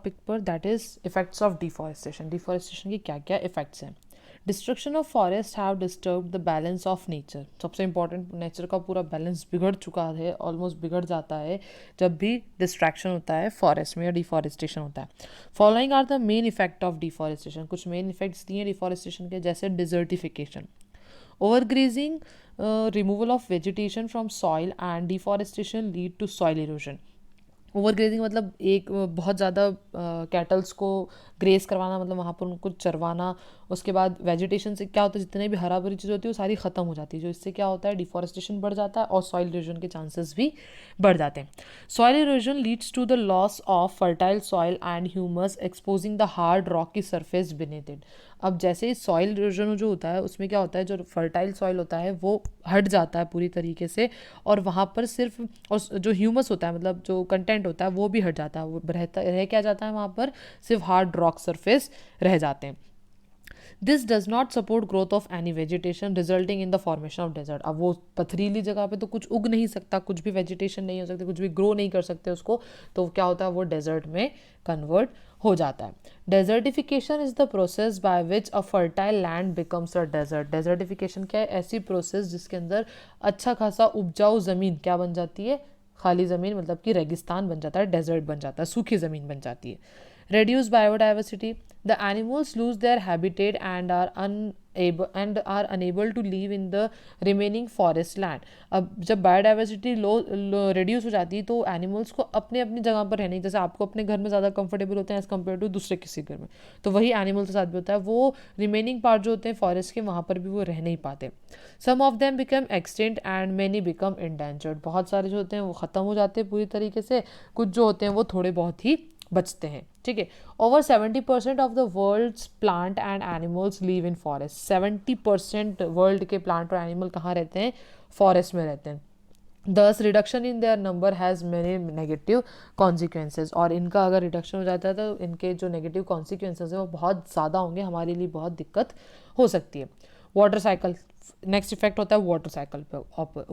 Topic पर, that is effects of deforestation. Deforestation की क्या क्या इफेक्ट्स हैं। Destruction of forest have disturb the balance of nature. सबसे इंपॉर्टेंट, नेचर का पूरा बैलेंस बिगड़ चुका है, ऑलमोस्ट बिगड़ जाता है जब भी डिस्ट्रैक्शन होता है फॉरेस्ट में या डिफॉरेस्टेशन होता है। Following are the main effect of deforestation. कुछ मेन इफेक्ट्स दिए डिफॉरेस्टेशन के, जैसे desertification, overgrazing, removal of vegetation from soil and deforestation lead to soil erosion. Overgrazing मतलब एक बहुत ज़्यादा कैटल्स को ग्रेस करवाना, मतलब वहाँ पर उनको चरवाना। उसके बाद वेजिटेशन से क्या होता है, जितने भी हरा भरी चीज़ होती है वो सारी ख़त्म हो जाती है, जो इससे क्या होता है डिफॉरेस्टेशन बढ़ जाता है और सॉइल इरोजन के चांसेस भी बढ़ जाते हैं। Soil erosion leads to the loss of fertile soil and humus, exposing the hard rocky surface beneath it. अब जैसे सॉइल इरोजन जो होता है उसमें क्या होता है, जो फर्टाइल सॉइल होता है वो हट जाता है पूरी तरीके से, और वहाँ पर सिर्फ, और जो ह्यूमस होता है मतलब जो कंटेंट होता है वो भी हट जाता है, वो रह क्या जाता है वहाँ पर, सिर्फ हार्ड रॉक सरफेस रह जाते हैं। This does not support growth of any vegetation resulting in the formation of desert. अब वो पथरीली जगह पे तो कुछ उग नहीं सकता, कुछ भी वेजिटेशन नहीं हो सकती, कुछ भी ग्रो नहीं कर सकते उसको, तो क्या होता है वो डेजर्ट में कन्वर्ट हो जाता है। Desertification is the process by which a fertile land becomes a desert. Desertification क्या है, ऐसी प्रोसेस जिसके अंदर अच्छा खासा उपजाऊ ज़मीन क्या बन जाती है, खाली ज़मीन, मतलब कि रेगिस्तान बन जाता है, डेजर्ट बन जाता है, सूखी ज़मीन बन जाती है। Reduce biodiversity, the animals lose their habitat and are unable to live in the remaining forest land. अब जब बायोडाइवर्सिटी रिड्यूस हो जाती है तो एनिमल्स को अपने अपनी जगह पर रहने, जैसे आपको अपने घर में ज़्यादा कंफर्टेबल होते हैं एज़ कम्पेयर टू दूसरे किसी घर में, तो वही एनिमल्स के साथ भी होता है, वो रिमेनिंग पार्ट जो होते हैं फॉरेस्ट के वहाँ पर भी वो रह नहीं पाते। Some of them become extinct and many become endangered. बहुत सारे जो होते हैं वो ख़त्म हो जाते हैं पूरी तरीके से, कुछ जो होते हैं वो थोड़े बहुत ही बचते हैं। ठीक है, over 70% of the world's plant and animals live in forest. 70% world के प्लांट और एनिमल कहाँ रहते हैं, फॉरेस्ट में रहते हैं। This reduction in their number has many negative consequences. और इनका अगर रिडक्शन हो जाता है तो इनके जो नेगेटिव कॉन्सिक्वेंसेज हैं वो बहुत ज़्यादा होंगे, हमारे लिए बहुत दिक्कत हो सकती है। वाटर साइकिल, नेक्स्ट इफेक्ट होता है वाटर साइकिल पे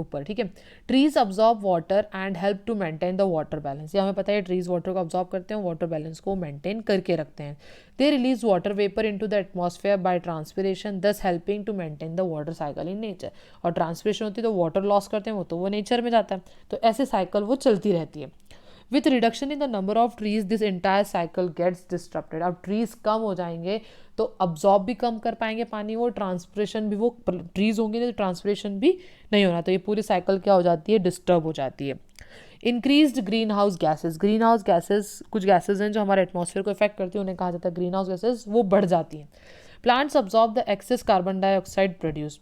ऊपर। ठीक है, trees absorb water and help to maintain the water balance. ये हमें पता है ट्रीज वाटर को अब्जॉर्ब करते हैं, वाटर बैलेंस को मेंटेन करके रखते हैं। They release water vapour into the atmosphere by transpiration, thus helping to maintain the water cycle in nature. और ट्रांसपिरेशन होती है तो वाटर लॉस करते हैं, वो तो वो नेचर में जाता है, तो ऐसे साइकिल वो चलती रहती है। With reduction in the number of trees this entire cycle gets disrupted. अब ट्रीज कम हो जाएंगे तो अब्जॉर्ब भी कम कर पाएंगे पानी, वो ट्रांसपिरेशन भी, वो ट्रीज होंगे तो ट्रांसपिरेशन भी नहीं होना, तो ये पूरी साइकिल क्या हो जाती है, डिस्टर्ब हो जाती है। Increased green house gases, green house gases कुछ गैसेज हैं जो हमारे एटमॉस्फेयर को इफेक्ट करती है, उन्हें कहा जाता है ग्रीन हाउस गैसेज, वो बढ़ जाती हैं। Plants absorb the excess carbon dioxide produce,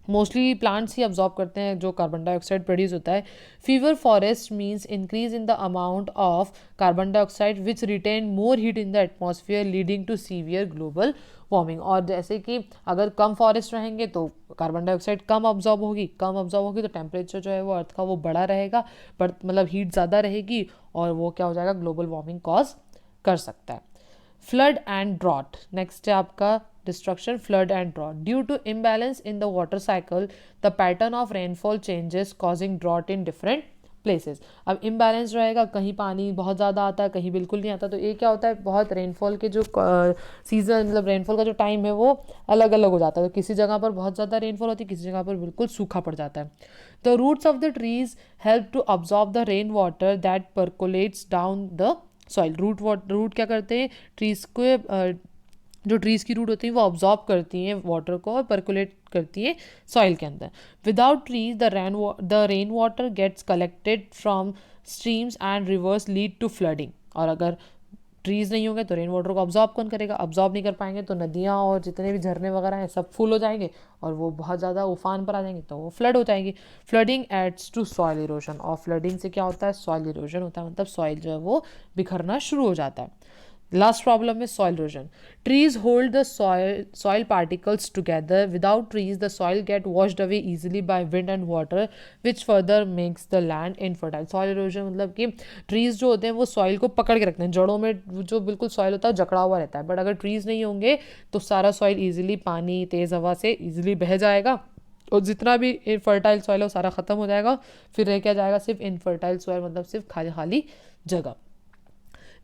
mostly plants ही अब्जॉर्ब करते हैं जो कार्बन डाइऑक्साइड प्रोड्यूस होता है। Fewer forest means increase in the amount of carbon dioxide which retain more heat in the atmosphere leading to severe global warming. और जैसे कि अगर कम फॉरेस्ट रहेंगे तो कार्बन डाइऑक्साइड कम अब्जॉर्ब होगी, तो टेम्परेचर जो है वो अर्थ का वो बड़ा रहेगा, पर मतलब हीट ज़्यादा रहेगी और वो क्या हो जाएगा, ग्लोबल वार्मिंग कॉज कर सकता है। फ्लड एंड ड्रॉट, नेक्स्ट है आपका destruction, flood and drought. Due to imbalance in the water cycle the pattern of rainfall changes causing drought in different places. अब इम्बैलेंस रहेगा, कहीं पानी बहुत ज़्यादा आता है, कहीं बिल्कुल नहीं आता, तो ये क्या होता है, बहुत रेनफॉल के जो सीजन, मतलब रेनफॉल का जो टाइम है वो अलग अलग हो जाता है, तो किसी जगह पर बहुत ज़्यादा रेनफॉल होती है, किसी जगह पर बिल्कुल सूखा पड़ जाता है। The roots of the trees help to absorb the rain water that percolates down the soil. Root क्या करते हैं, ट्रीज को, जो ट्रीज़ की रूट होती हैं वो ऑब्जॉर्ब करती हैं वाटर को और परकुलेट करती है सॉइल के अंदर। Without trees the rain water gets collected from streams and rivers lead to flooding. और अगर ट्रीज़ नहीं होंगे तो रेन वाटर को ऑब्जॉर्ब कौन करेगा, ऑब्जॉर्ब नहीं कर पाएंगे तो नदियाँ और जितने भी झरने वगैरह हैं सब फुल हो जाएंगे और वो बहुत ज़्यादा उफान पर आ जाएंगे तो वो फ्लड हो जाएंगी। Flooding adds to soil erosion, और फ्लडिंग से क्या होता है, सॉइल इरोजन होता है, मतलब सॉइल जो है वो बिखरना शुरू हो जाता है। Last problem is soil erosion. Trees hold the soil particles together. Without trees, the soil get washed away easily by wind and water, which further makes the land infertile. Soil erosion मतलब कि trees जो होते हैं वो soil को पकड़ के रखते हैं, जड़ों में जो बिल्कुल soil होता है जकड़ा हुआ रहता है, बट अगर trees नहीं होंगे तो सारा soil easily पानी तेज़ हवा से easily बह जाएगा और जितना भी इनफर्टाइल सॉइल है वो सारा ख़त्म हो जाएगा, फिर रह क्या जाएगा, सिर्फ इनफर्टाइल सॉइल, मतलब सिर्फ खाली खाली जगह।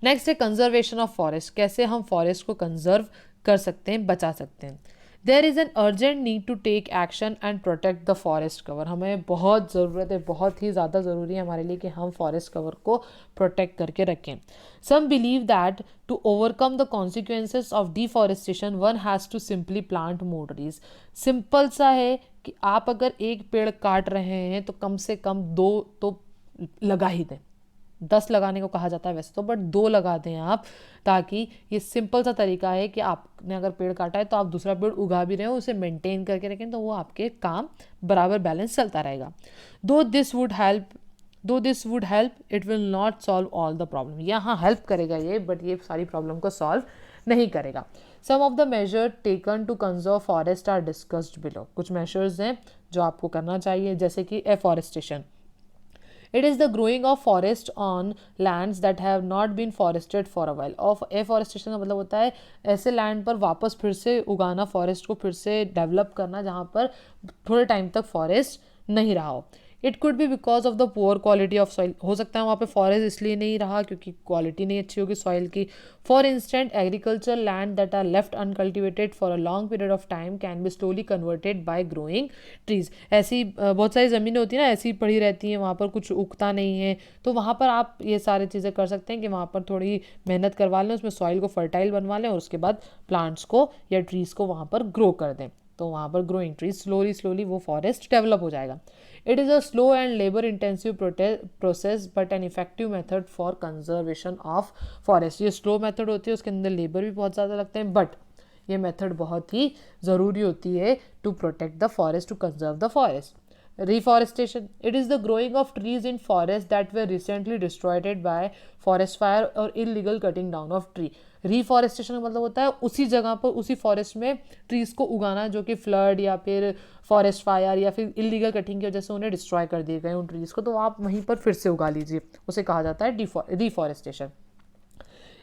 नेक्स्ट है कंजर्वेशन ऑफ फॉरेस्ट, कैसे हम फॉरेस्ट को कंजर्व कर सकते हैं, बचा सकते हैं। There is an urgent need to take action and protect the forest cover, हमें बहुत ज़रूरत है, बहुत ही ज़्यादा ज़रूरी है हमारे लिए कि हम फॉरेस्ट कवर को प्रोटेक्ट करके रखें। Some believe that to overcome the consequences of deforestation one has to simply plant more trees. Simple सा है कि आप अगर एक पेड़ काट रहे हैं तो कम से कम 2 तो लगा ही दें। 10 लगाने को कहा जाता है वैसे तो, बट 2 लगा दें आप, ताकि ये सिंपल सा तरीका है कि आपने अगर पेड़ काटा है तो आप दूसरा पेड़ उगा भी रहे हो, उसे मेंटेन करके रखें, तो वो आपके काम बराबर बैलेंस चलता रहेगा। दो this would help it will not solve all the problem, यहाँ हेल्प करेगा ये, बट ये सारी प्रॉब्लम को सॉल्व नहीं करेगा। Some of the measure taken to conserve forest are discussed below, कुछ मेजर्स हैं जो आपको करना चाहिए, जैसे कि afforestation. It is the growing of forest on lands that have not been forested for a while. और एफॉरेस्टेशन का मतलब होता है ऐसे लैंड पर वापस फिर से उगाना, फॉरेस्ट को फिर से डेवलप करना जहाँ पर थोड़े टाइम तक फॉरेस्ट नहीं रहा हो। It could be because of the poor quality of soil, हो सकता है वहाँ पे फॉरेस्ट इसलिए नहीं रहा क्योंकि क्वालिटी नहीं अच्छी होगी सॉइल की। For instance agriculture land that are left uncultivated for a long period of time can be slowly converted by growing trees. ऐसी बहुत सारी ज़मीनें होती हैं ना, ऐसी पड़ी रहती हैं, वहाँ पर कुछ उगता नहीं है, तो वहाँ पर आप ये सारी चीज़ें कर सकते हैं कि वहाँ पर थोड़ी मेहनत करवा लें, उसमें सॉइल को फर्टाइल बनवा लें और उसके बाद प्लांट्स को या ट्रीज़ को वहाँ पर ग्रो कर दें, तो वहाँ पर ग्रोइंग ट्रीज स्लोली वो फॉरेस्ट डेवलप हो जाएगा। It is a slow and labour intensive process but an effective method for conservation of forest. ये स्लो मेथड होती है, उसके अंदर लेबर भी बहुत ज़्यादा लगते हैं, बट ये मेथड बहुत ही ज़रूरी होती है to protect the forest, to conserve the forest. Reforestation. It is the growing of trees in forests that were recently destroyed by forest fire or illegal cutting down of tree. Reforestation का मतलब होता है उसी जगह पर, उसी forest में trees को उगाना जो कि फ्लड या फिर फॉरेस्ट फायर या फिर इलीगल कटिंग की वजह से उन्हें डिस्ट्रॉय कर दिए गए उन ट्रीज को, तो आप वहीं पर फिर से उगा लीजिए, उसे कहा जाता है reforestation.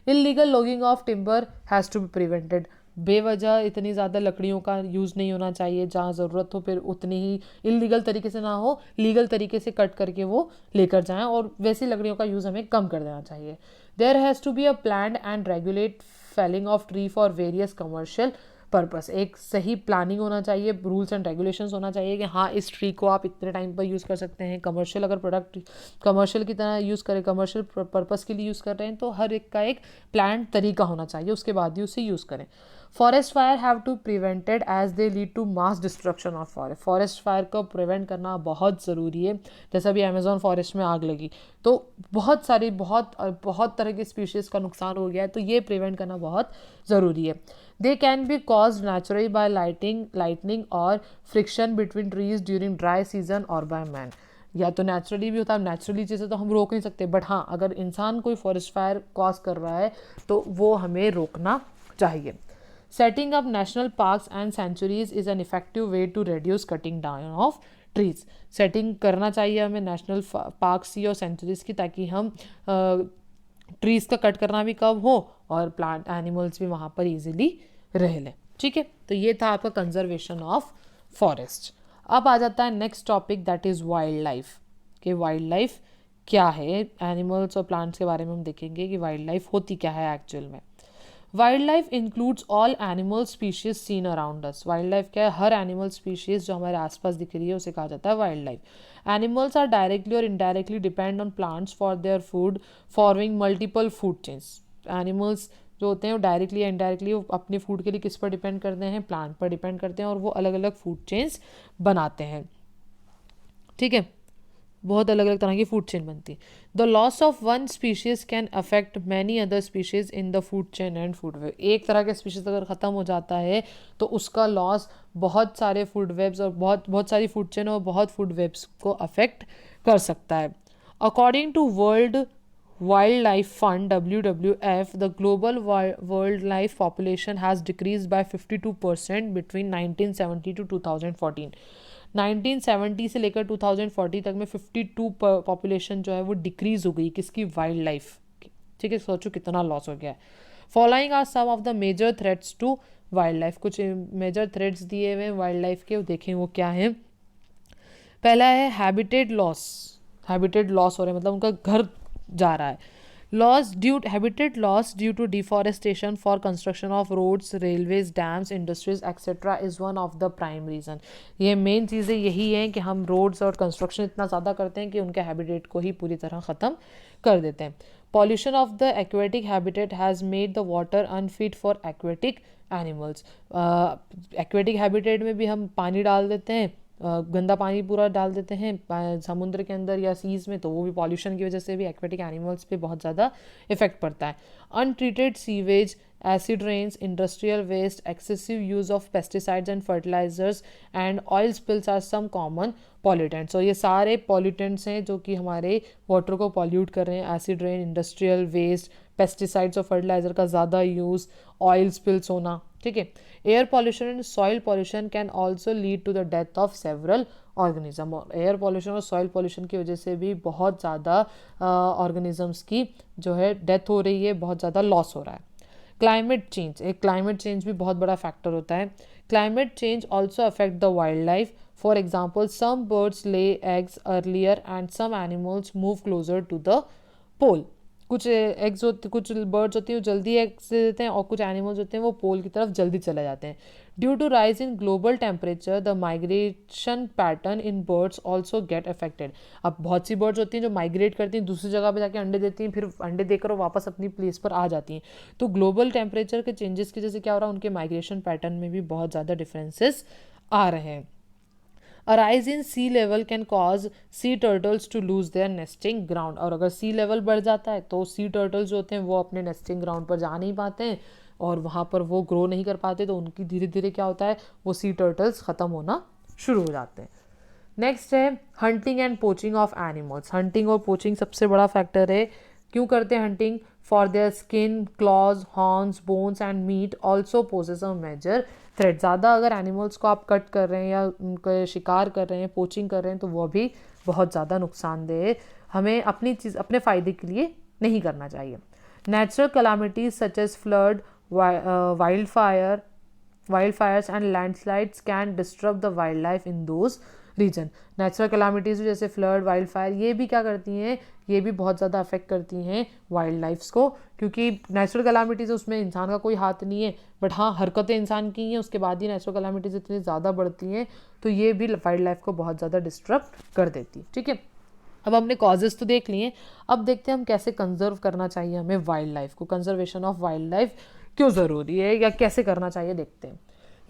Illegal logging of timber has to be prevented. बेवजह इतनी ज़्यादा लकड़ियों का यूज़ नहीं होना चाहिए, जहाँ ज़रूरत हो फिर उतनी ही, इलीगल तरीके से ना हो, लीगल तरीके से कट करके वो लेकर जाएं, और वैसी लकड़ियों का यूज़ हमें कम कर देना चाहिए। There has to be a planned and regulate felling of tree for various commercial purpose. एक सही प्लानिंग होना चाहिए, रूल्स एंड रेगुलेशंस होना चाहिए कि हाँ इस ट्री को आप इतने टाइम पर यूज़ कर सकते हैं। कमर्शियल अगर प्रोडक्ट कमर्शियल की तरह यूज़ करें, कमर्शियल पर्पस के लिए यूज़ कर रहे हैं, तो हर एक का एक प्लान तरीका होना चाहिए, उसके बाद ही उसे यूज़ करें। Forest fire have to prevented as they lead to mass destruction of forest. Forest fire को प्रिवेंट करना बहुत ज़रूरी है। जैसे अभी अमेजोन फॉरेस्ट में आग लगी तो बहुत सारी बहुत तरह की स्पीशीज़ का नुकसान हो गया है, तो ये प्रिवेंट करना बहुत ज़रूरी है। They can be cause naturally by lightning और friction between trees during dry season और बाय मैन। या तो नेचुरली भी होता है, नेचुरली चीज़ें तो हम रोक नहीं सकते, बट हाँ अगर इंसान कोई फॉरेस्ट फायर कॉज कर रहा है तो वो हमें रोकना चाहिए। Setting up national parks and sanctuaries is an effective way to reduce cutting down of trees. Setting करना चाहिए हमें नेशनल पार्क्स की और सेंचुरीज की, ताकि हम ट्रीज़ का कट करना भी कम हो और प्लांट एनिमल्स भी वहाँ पर इजीली रह लें। ठीक है, तो ये था आपका कंजर्वेशन ऑफ फॉरेस्ट। अब आ जाता है next topic, that is wild life. कि वाइल्ड लाइफ क्या है, एनिमल्स और प्लांट्स के बारे में हम देखेंगे कि वाइल्ड लाइफ होती क्या है एक्चुअल में। Wild life includes all animal species scene around us. Wild life क्या है, हर एनिमल स्पीशीज जो हमारे आसपास दिख रही है उसे कहा जाता है wild life. Animals are directly और indirectly depend on plants for their food, forming multiple food chains. Animals जो होते हैं वो डायरेक्टली या इनडायरेक्टली वो अपने फूड के लिए किस पर डिपेंड करते हैं, प्लांट पर डिपेंड करते हैं, और वो अलग अलग फूड चेन्स बनाते हैं। ठीक है, बहुत अलग अलग तरह की फूड चेन बनती है। The loss of one species can affect many other species in the food chain and food web. एक तरह के स्पीशीज अगर ख़त्म हो जाता है तो उसका लॉस बहुत सारे फूड वेब्स और बहुत सारी फूड चेन और बहुत फूड वेब्स को अफेक्ट कर सकता है। According to World Wildlife Fund WWF, the global wildlife population has decreased by 52% between 1970 to 2014। 1970 से लेकर 2040 तक में 52 पॉपुलेशन जो है वो डिक्रीज हो गई, किसकी, वाइल्ड लाइफ। ठीक है, सोचो कितना लॉस हो गया है। Following are some of the major threats to wildlife. कुछ मेजर थ्रेट्स दिए हुए वाइल्ड लाइफ के, देखें वो क्या है। पहला है हैबिटेट लॉस। हैबिटेट लॉस हो रहा है मतलब उनका घर जा रहा है। Habitat loss due to deforestation for construction of roads, railways, dams, industries, etc. is one of the prime reason. ये मेन चीज़ें यही हैं कि हम रोड्स और कंस्ट्रक्शन इतना ज़्यादा करते हैं कि उनके हैबिटेट को ही पूरी तरह ख़त्म कर देते हैं. Pollution of the aquatic habitat has made the water unfit for aquatic animals. Aquatic habitat में भी हम पानी डाल देते हैं, गंदा पानी पूरा डाल देते हैं समुद्र के अंदर या सीज में, तो वो भी पॉल्यूशन की वजह से भी एक्वेटिक एनिमल्स पे बहुत ज़्यादा इफेक्ट पड़ता है. Untreated sewage, acid rains, industrial waste, excessive use of pesticides and fertilizers and oil spills are some common pollutants. So ये सारे pollutants हैं जो कि हमारे वाटर को pollute कर रहे हैं. acid rain, industrial waste, pesticides और fertilizer का ज़्यादा यूज़, oil spills होना, ठीक है. Air pollution and soil pollution can also lead to the death of several organism. और एयर पॉल्यूशन और सॉइल पॉल्यूशन की वजह से भी बहुत ज़्यादा ऑर्गेनिजम्स की जो है डेथ हो रही है, बहुत ज़्यादा लॉस हो रहा है. क्लाइमेट चेंज, एक क्लाइमेट चेंज भी बहुत बड़ा फैक्टर होता है. Climate change also affect the wild life. For example some birds lay eggs earlier and some animals move closer to the pole. कुछ एग्स होते, कुछ बर्ड्स होती हैं वो जल्दी एग्स देते हैं और कुछ एनिमल्स होते हैं वो पोल की तरफ जल्दी चले जाते हैं. Due to rise in global temperature the migration pattern in birds also get affected. अब बहुत सी बर्ड्स होती हैं जो माइग्रेट करती हैं, दूसरी जगह पे जाके अंडे देती हैं, फिर अंडे देकर वो वापस अपनी प्लेस पर आ जाती हैं. तो ग्लोबल टेम्परेचर के चेंजेस की वजह से क्या हो रहा है, उनके माइग्रेशन पैटर्न में भी बहुत ज़्यादा डिफरेंसेस आ रहे हैं. A rise in sea level can cause sea turtles to lose their nesting ground. और अगर sea level बढ़ जाता है तो sea turtles जो होते हैं वो अपने nesting ground पर जा नहीं पाते हैं और वहाँ पर वो ग्रो नहीं कर पाते, तो उनकी धीरे धीरे क्या होता है, वो sea turtles ख़त्म होना शुरू हो जाते हैं. नेक्स्ट है hunting and poaching of animals. Hunting और पोचिंग सबसे बड़ा फैक्टर है. क्यों करते हैं hunting? For their skin, claws, horns, bones and meat also poses a major threat. ज़्यादा अगर एनिमल्स को आप कट कर रहे हैं या उनके शिकार कर रहे हैं, पोचिंग कर रहे हैं, तो वो भी बहुत ज़्यादा नुकसानदेह है. हमें अपनी चीज़ अपने फ़ायदे के लिए नहीं करना चाहिए. Natural calamities such as flood, wildfires and landslides can disrupt the wildlife in those region. Natural calamities जैसे फ्लड, वाइल्ड फायर, ये भी क्या करती हैं, ये भी बहुत ज़्यादा अफेक्ट करती हैं वाइल्ड लाइफ्स को, क्योंकि नेचुरल कैलामिटीज़ उसमें इंसान का कोई हाथ नहीं है, बट हाँ हरकतें इंसान की हैं, उसके बाद ही नेचुरल कैलामिटीज़ इतनी ज़्यादा बढ़ती हैं, तो ये भी वाइल्ड लाइफ को बहुत ज़्यादा डिस्टर्ब कर देती है. ठीक है, अब हमने कॉजेज़ तो देख लिए, अब देखते हैं हम कैसे कंजर्व करना चाहिए हमें वाइल्ड लाइफ को. कंजर्वेशन ऑफ वाइल्ड लाइफ क्यों ज़रूरी है या कैसे करना चाहिए देखते हैं.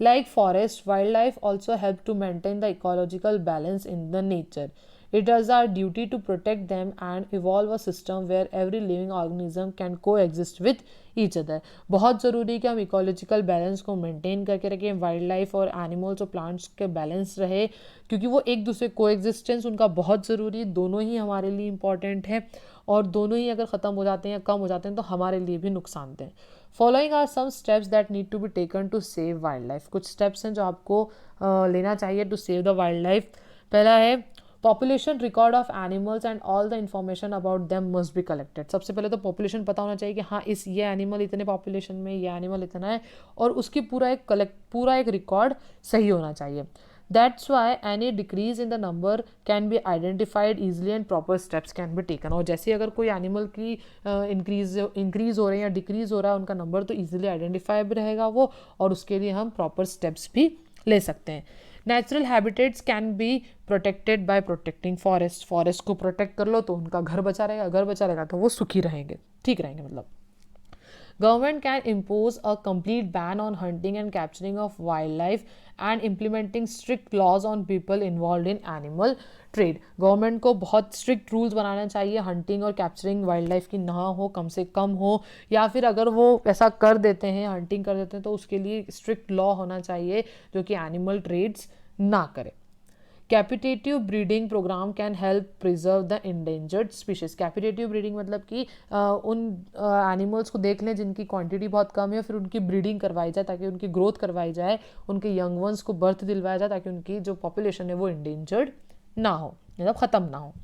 Like forest, wildlife also help to maintain the ecological balance in the nature. It is our duty to protect them and evolve a system where every living organism can coexist with each other. बहुत ज़रूरी है कि हम ecological balance को maintain करके रखें, wild life और animals और प्लांट्स के बैलेंस रहे, क्योंकि वो एक दूसरे कोएग्जिस्टेंस उनका बहुत ज़रूरी है. दोनों ही हमारे लिए इम्पॉर्टेंट है और दोनों ही अगर ख़त्म हो जाते हैं या कम हो जाते हैं तो हमारे लिए भी नुकसानदेह हैं. Following are some steps that need to be taken to save wildlife. कुछ स्टेप्स हैं जो आपको लेना चाहिए to save the wild life. पहला है population record of animals and all the information about them must be collected. सबसे पहले तो पॉपुलेशन पता होना चाहिए कि हाँ ये एनिमल इतने पॉपुलेशन में, ये एनिमल इतना है, और उसकी पूरा एक रिकॉर्ड सही होना चाहिए. That's why any decrease in the number can be identified easily and proper steps can be taken. और जैसे अगर कोई एनिमल की इंक्रीज़ हो रहे हैं या डिक्रीज़ हो रहा है उनका नंबर, तो ईजिली आइडेंटिफाइब रहेगा वो, और उसके लिए हम प्रॉपर स्टेप्स भी ले सकते हैं. Natural habitats can be protected by protecting forest. Forest को प्रोटेक्ट कर लो तो उनका घर बचा रहेगा, घर बचा रहेगा तो वो सुखी रहेंगे, ठीक रहेंगे. मतलब Government can impose a complete ban on hunting and capturing of wildlife and implementing strict laws on people involved in animal trade. Government को बहुत स्ट्रिक्ट रूल्स बनाना चाहिए, हंटिंग और कैप्चरिंग वाइल्ड लाइफ की ना हो, कम से कम हो, या फिर अगर वो ऐसा कर देते हैं, हंटिंग कर देते हैं, तो उसके लिए स्ट्रिक्ट लॉ होना चाहिए जो कि एनिमल ट्रेड्स ना करे. Captive breeding programme can help preserve the endangered species. Captive breeding मतलब कि उन एनिमल्स को देख लें जिनकी क्वांटिटी बहुत कम है, फिर उनकी ब्रीडिंग करवाई जाए ताकि उनकी ग्रोथ करवाई जाए, उनके यंग वंस को बर्थ दिलवाया जाए ताकि उनकी जो पॉपुलेशन है वो इंडेंजर्ड ना हो, मतलब ख़त्म ना हो.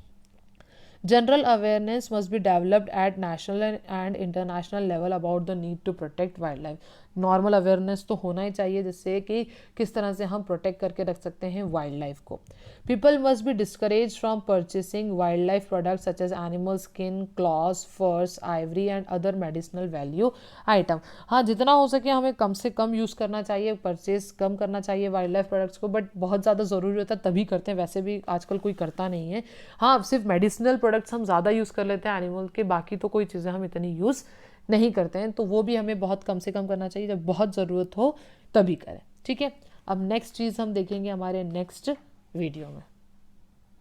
General awareness must be developed at national and international level about the need to protect wildlife. Normal awareness तो होना ही चाहिए जिससे कि किस तरह से हम प्रोटेक्ट करके रख सकते हैं वाइल्ड लाइफ को। People must be discourage from purchasing wild life product such as animal skin, claws, furs, ivory and other medicinal value item. हाँ, जितना हो सके हमें कम से कम यूज़ करना चाहिए, परचेज कम करना चाहिए वाइल्ड लाइफ प्रोडक्ट्स को, बट बहुत ज़्यादा ज़रूरी होता है तभी करते हैं, वैसे भी आजकल कोई करता नहीं है। हाँ, सिर्फ मेडिसिनल प्रोडक्ट्स हम ज़्यादा यूज़ कर लेते हैं एनिमल के, बाकी तो कोई चीज़ें हम इतनी यूज़ नहीं करते हैं, तो वो भी हमें बहुत कम से कम करना चाहिए, जब बहुत ज़रूरत हो तभी करें। ठीक है, अब नेक्स्ट चीज़ हम देखेंगे हमारे नेक्स्ट वीडियो में।